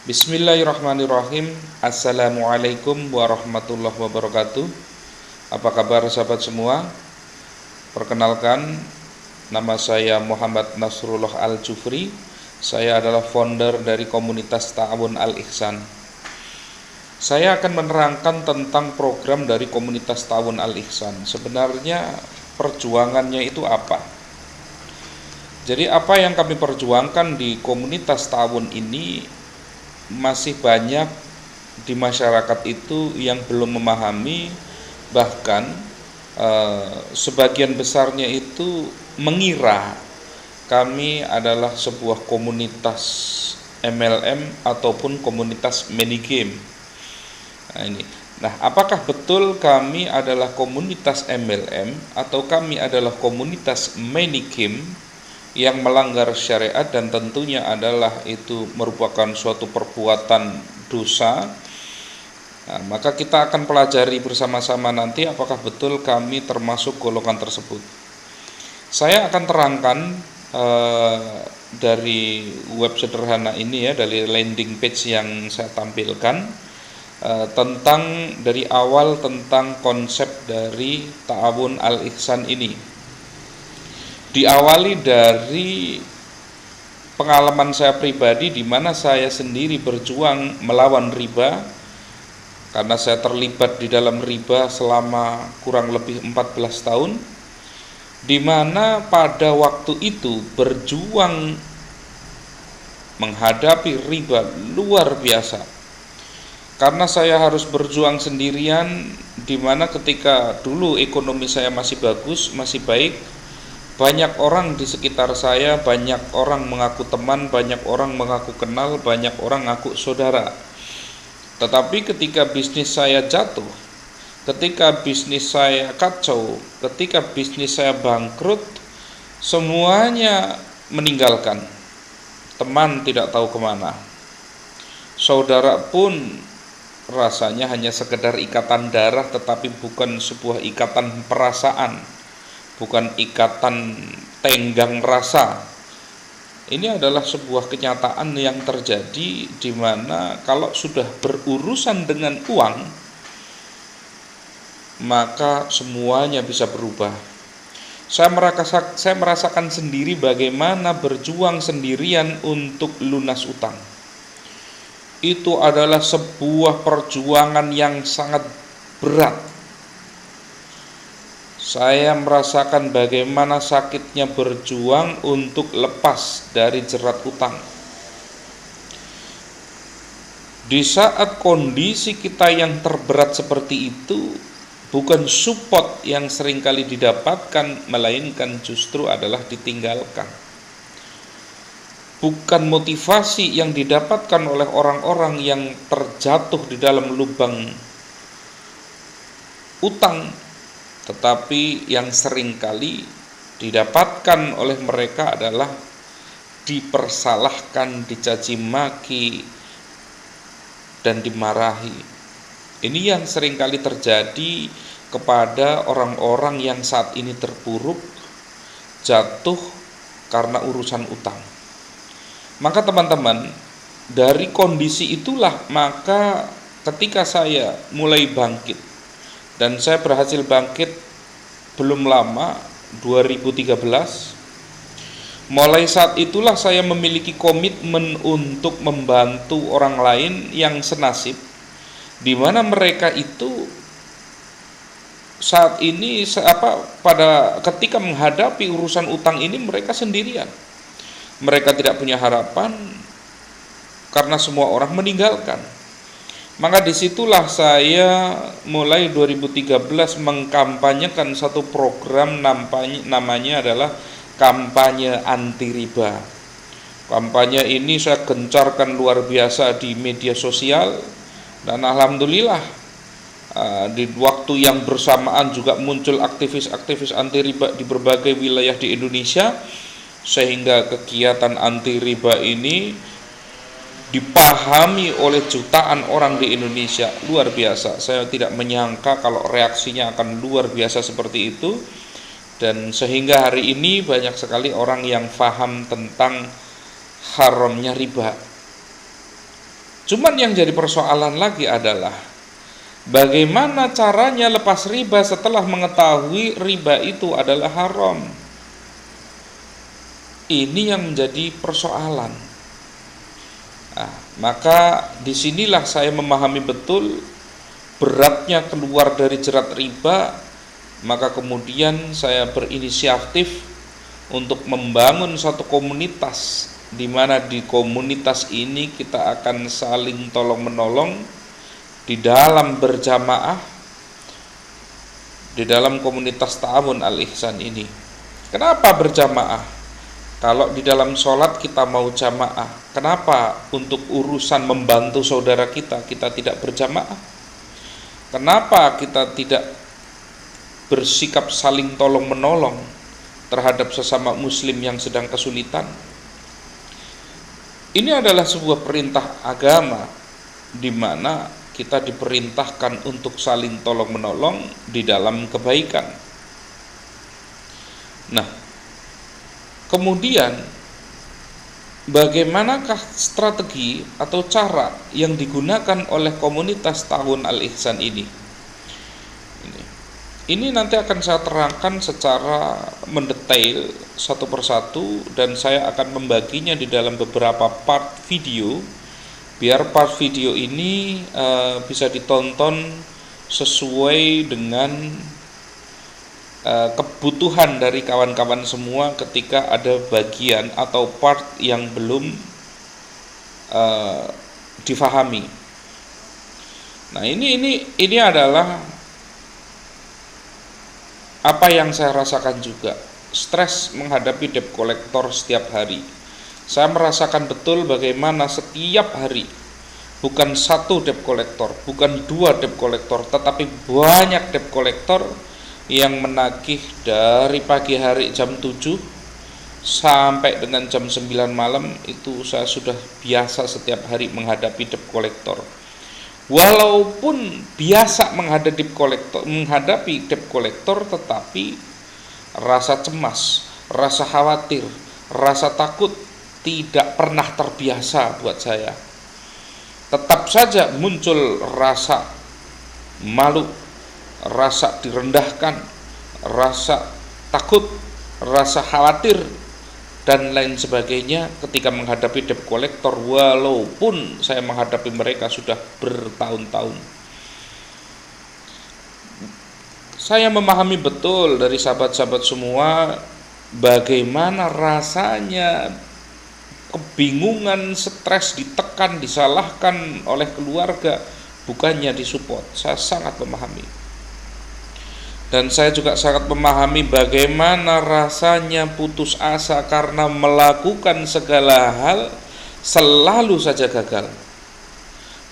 Bismillahirrahmanirrahim. Assalamualaikum warahmatullahi wabarakatuh. Apa kabar sahabat semua? Perkenalkan, nama saya Muhammad Nasrullah Al-Jufri. Saya adalah founder dari komunitas Ta'awun Al-Ihsan. Saya akan menerangkan tentang program dari komunitas Ta'awun Al-Ihsan. Sebenarnya perjuangannya itu apa? Jadi apa yang kami perjuangkan di komunitas Ta'awun ini, masih banyak di masyarakat itu yang belum memahami, bahkan sebagian besarnya itu mengira kami adalah sebuah komunitas MLM ataupun komunitas minigame. Nah, apakah betul kami adalah komunitas MLM atau kami adalah komunitas minigame yang melanggar syariat, dan tentunya adalah itu merupakan suatu perbuatan dosa? Nah, maka kita akan pelajari bersama-sama nanti apakah betul kami termasuk golongan tersebut. Saya akan terangkan dari web sederhana ini, ya, dari landing page yang saya tampilkan, tentang dari awal tentang konsep dari Ta'awun Al-Ihsan ini. Diawali dari pengalaman saya pribadi, di mana saya sendiri berjuang melawan riba, karena saya terlibat di dalam riba selama kurang lebih 14 tahun, di mana pada waktu itu berjuang menghadapi riba luar biasa, karena saya harus berjuang sendirian, di mana ketika dulu ekonomi saya masih bagus, masih baik, banyak orang di sekitar saya, banyak orang mengaku teman, banyak orang mengaku kenal, banyak orang mengaku saudara. Tetapi ketika bisnis saya jatuh, ketika bisnis saya kacau, ketika bisnis saya bangkrut, semuanya meninggalkan. Teman tidak tahu kemana, saudara pun rasanya hanya sekedar ikatan darah, tetapi bukan sebuah ikatan perasaan, bukan ikatan tenggang rasa. Ini adalah sebuah kenyataan yang terjadi, di mana kalau sudah berurusan dengan uang, maka semuanya bisa berubah. Saya merasakan sendiri bagaimana berjuang sendirian untuk lunas utang. Itu adalah sebuah perjuangan yang sangat berat. Saya merasakan bagaimana sakitnya berjuang untuk lepas dari jerat utang. Di saat kondisi kita yang terberat seperti itu, bukan support yang seringkali didapatkan, melainkan justru adalah ditinggalkan. Bukan motivasi yang didapatkan oleh orang-orang yang terjatuh di dalam lubang utang, tetapi yang seringkali didapatkan oleh mereka adalah dipersalahkan, dicaci maki, dan dimarahi. Ini yang seringkali terjadi kepada orang-orang yang saat ini terpuruk, jatuh karena urusan utang. Maka teman-teman, dari kondisi itulah maka ketika saya mulai bangkit, dan saya berhasil bangkit belum lama, 2013. Mulai saat itulah saya memiliki komitmen untuk membantu orang lain yang senasib, di mana mereka itu saat ini ketika menghadapi urusan utang ini mereka sendirian. Mereka tidak punya harapan karena semua orang meninggalkan. Maka disitulah saya mulai 2013 mengkampanyekan satu program, namanya adalah kampanye anti riba. Kampanye ini saya gencarkan luar biasa di media sosial, dan alhamdulillah di waktu yang bersamaan juga muncul aktivis-aktivis anti riba di berbagai wilayah di Indonesia, sehingga kegiatan anti riba ini dipahami oleh jutaan orang di Indonesia. Luar biasa, saya tidak menyangka kalau reaksinya akan luar biasa seperti itu, dan sehingga hari ini banyak sekali orang yang paham tentang haramnya riba. Cuman yang jadi persoalan lagi adalah bagaimana caranya lepas riba setelah mengetahui riba itu adalah haram. Ini yang menjadi persoalan. Nah, maka disinilah saya memahami betul beratnya keluar dari jerat riba. Maka kemudian saya berinisiatif untuk membangun satu komunitas, di mana di komunitas ini kita akan saling tolong menolong di dalam berjamaah, di dalam komunitas Ta'awun Al-Ihsan ini. Kenapa berjamaah? Kalau di dalam sholat kita mau jamaah, kenapa untuk urusan membantu saudara kita tidak berjamaah? Kenapa kita tidak bersikap saling tolong menolong terhadap sesama muslim yang sedang kesulitan? Ini adalah sebuah perintah agama, di mana kita diperintahkan untuk saling tolong menolong di dalam kebaikan. Nah, kemudian bagaimanakah strategi atau cara yang digunakan oleh komunitas Ta'awun Al-Ihsan ini? Ini nanti akan saya terangkan secara mendetail satu persatu, dan saya akan membaginya di dalam beberapa part video, biar part video ini bisa ditonton sesuai dengan kebutuhan dari kawan-kawan semua ketika ada bagian atau part yang belum difahami. Nah, ini adalah apa yang saya rasakan juga, stres menghadapi debt collector setiap hari. Saya merasakan betul bagaimana setiap hari, bukan satu debt collector, bukan dua debt collector, tetapi banyak debt collector yang menagih dari pagi hari jam 7 sampai dengan jam 9 malam. Itu saya sudah biasa setiap hari menghadapi debt collector. Walaupun biasa menghadapi debt collector, tetapi rasa cemas, rasa khawatir, rasa takut tidak pernah terbiasa buat saya. Tetap saja muncul rasa malu, rasa direndahkan, rasa takut, rasa khawatir, dan lain sebagainya ketika menghadapi debt collector, walaupun saya menghadapi mereka sudah bertahun-tahun. Saya memahami betul dari sahabat-sahabat semua bagaimana rasanya kebingungan, stres, ditekan, disalahkan oleh keluarga, bukannya disupport. Saya sangat memahami. Dan saya juga sangat memahami bagaimana rasanya putus asa karena melakukan segala hal selalu saja gagal.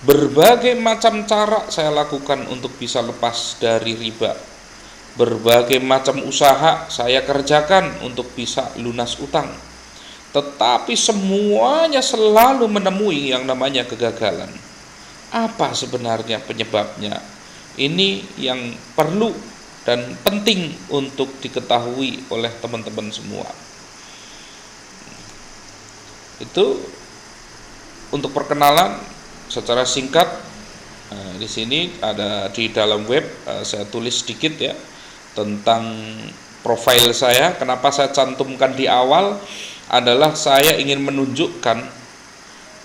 Berbagai macam cara saya lakukan untuk bisa lepas dari riba. Berbagai macam usaha saya kerjakan untuk bisa lunas utang. Tetapi semuanya selalu menemui yang namanya kegagalan. Apa sebenarnya penyebabnya? Ini yang perlu dan penting untuk diketahui oleh teman-teman semua. Itu untuk perkenalan secara singkat. Di sini ada di dalam web, saya tulis sedikit ya tentang profil saya. Kenapa saya cantumkan di awal adalah saya ingin menunjukkan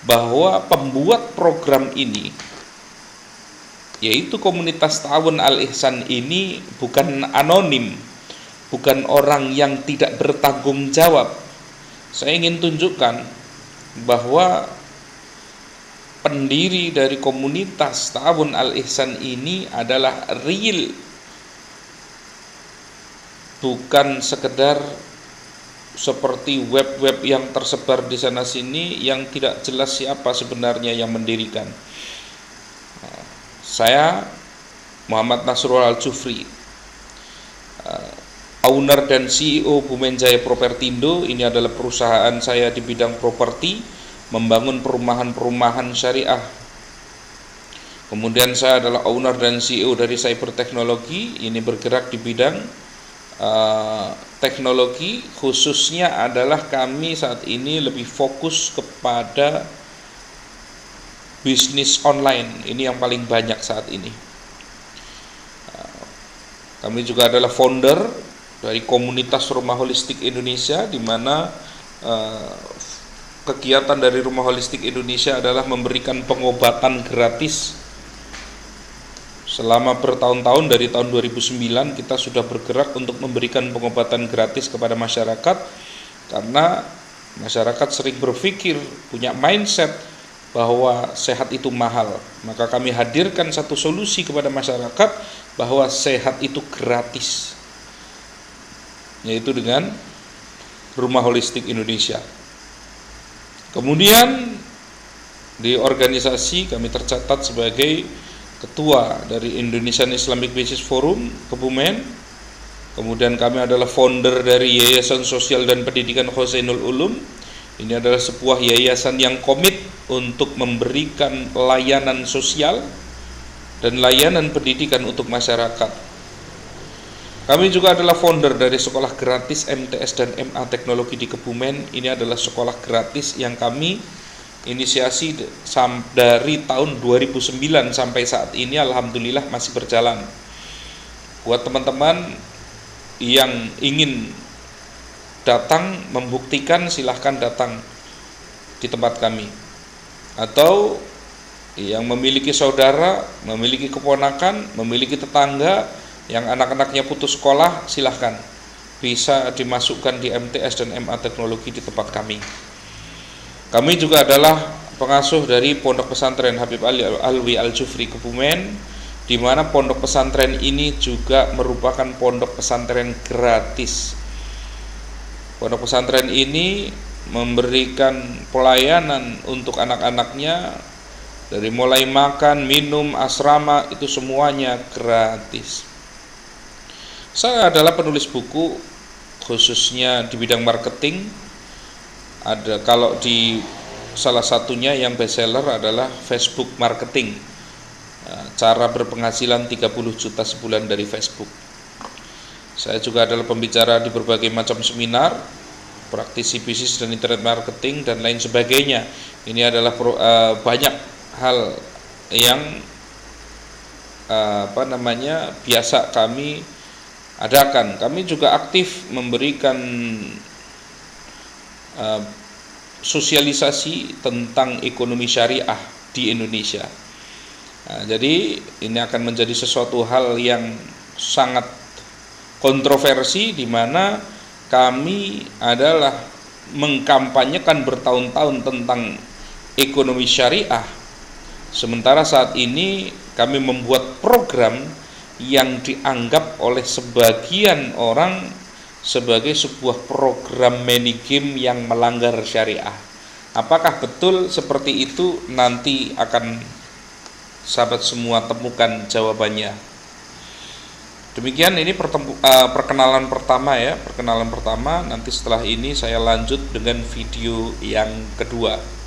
bahwa pembuat program ini, yaitu komunitas Ta'awun Al-Ihsan ini, bukan anonim, bukan orang yang tidak bertanggung jawab. Saya ingin tunjukkan bahwa pendiri dari komunitas Ta'awun Al-Ihsan ini adalah real, bukan sekedar seperti web-web yang tersebar di sana sini yang tidak jelas siapa sebenarnya yang mendirikan. Saya Muhammad Nasrul Al-Jufri, owner dan CEO Bumenjaya Propertindo. Ini adalah perusahaan saya di bidang properti, membangun perumahan-perumahan syariah. Kemudian saya adalah owner dan CEO dari Cyber Teknologi. Ini bergerak di bidang teknologi, khususnya adalah kami saat ini lebih fokus kepada bisnis online. Ini yang paling banyak saat ini. Kami juga adalah founder dari komunitas Rumah Holistik Indonesia, di mana kegiatan dari Rumah Holistik Indonesia adalah memberikan pengobatan gratis. Selama bertahun-tahun, dari tahun 2009 kita sudah bergerak untuk memberikan pengobatan gratis kepada masyarakat, karena masyarakat sering berpikir, punya mindset bahwa sehat itu mahal. Maka kami hadirkan satu solusi kepada masyarakat bahwa sehat itu gratis, yaitu dengan Rumah Holistik Indonesia. Kemudian di organisasi kami tercatat sebagai ketua dari Indonesian Islamic Business Forum Kebumen. Kemudian kami adalah founder dari Yayasan Sosial dan Pendidikan Hosainul Ulum. Ini adalah sebuah yayasan yang komit untuk memberikan layanan sosial dan layanan pendidikan untuk masyarakat. Kami juga adalah founder dari sekolah gratis MTS dan MA Teknologi di Kebumen. Ini adalah sekolah gratis yang kami inisiasi dari tahun 2009 sampai saat ini, alhamdulillah masih berjalan. Buat teman-teman yang ingin datang membuktikan, silahkan datang di tempat kami. Atau yang memiliki saudara, memiliki keponakan, memiliki tetangga yang anak-anaknya putus sekolah, silahkan bisa dimasukkan di MTS dan MA Teknologi di tempat kami. Kami juga adalah pengasuh dari Pondok Pesantren Habib Ali Alwi Al-Jufri Kebumen, di mana pondok pesantren ini juga merupakan pondok pesantren gratis. Pondok pesantren ini memberikan pelayanan untuk anak-anaknya, dari mulai makan, minum, asrama, itu semuanya gratis. Saya adalah penulis buku, khususnya di bidang marketing. Ada, kalau di salah satunya yang bestseller adalah Facebook Marketing, cara berpenghasilan 30 juta sebulan dari Facebook. Saya juga adalah pembicara di berbagai macam seminar, praktisi bisnis dan internet marketing dan lain sebagainya. Ini adalah banyak hal yang biasa kami adakan. Kami juga aktif memberikan sosialisasi tentang ekonomi syariah di Indonesia. Jadi ini akan menjadi sesuatu hal yang sangat kontroversi, di mana kami adalah mengkampanyekan bertahun-tahun tentang ekonomi syariah. Sementara saat ini kami membuat program yang dianggap oleh sebagian orang sebagai sebuah program money game yang melanggar syariah. Apakah betul seperti itu? Nanti akan sahabat semua temukan jawabannya. Demikian, ini perkenalan pertama ya, perkenalan pertama. Nanti setelah ini saya lanjut dengan video yang kedua.